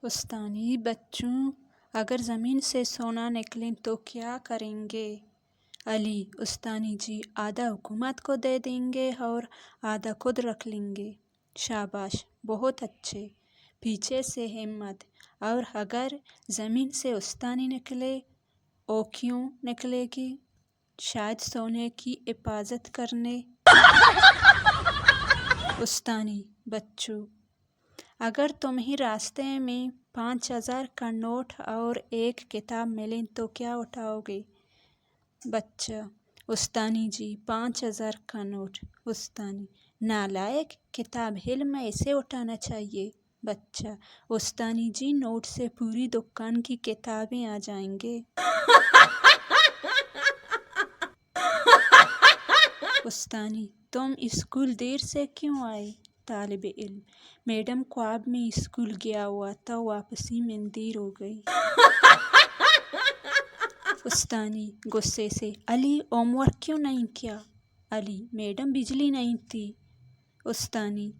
उस्तानी, बच्चों अगर ज़मीन से सोना निकले तो क्या करेंगे? अली: उस्तानी जी, आधा हुकूमत को दे देंगे और आधा खुद रख लेंगे। शाबाश, बहुत अच्छे। पीछे से हिम्मत। और अगर ज़मीन से उस्तानी निकले, ओ क्यों निकलेगी? शायद सोने की हिफाजत करने। उस्तानी: बच्चों अगर तुम्हें रास्ते में 5,000 का नोट और एक किताब मिले तो क्या उठाओगे? बच्चा: उस्तानी जी, 5,000 का नोट। उस्तानी: नालायक, किताब हिल में इसे उठाना चाहिए। बच्चा: उस्तानी जी, नोट से पूरी दुकान की किताबें आ जाएंगे। उस्तानी: तुम स्कूल देर से क्यों आए? तालिब इल्म: मैडम ख्वाब में स्कूल गया हुआ था, वापसी में देर हो गई। उस्तानी गुस्से से: अली, होमवर्क क्यों नहीं किया? अली: मैडम बिजली नहीं थी। उस्तानी: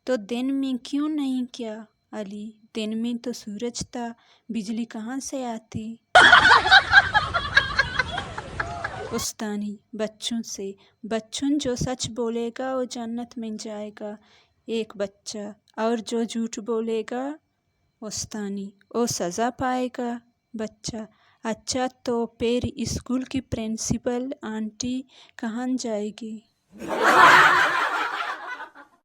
तो दिन में क्यों नहीं किया? अली: दिन में तो सूरज था, बिजली कहाँ से आती? उस्तानी बच्चों से: बच्चों जो सच बोलेगा वो जन्नत में जाएगा। एक बच्चा: और जो झूठ बोलेगा? उस्तानी: वो सज़ा पाएगा। बच्चा: अच्छा, तो फिर स्कूल की प्रिंसिपल आंटी कहाँ जाएगी?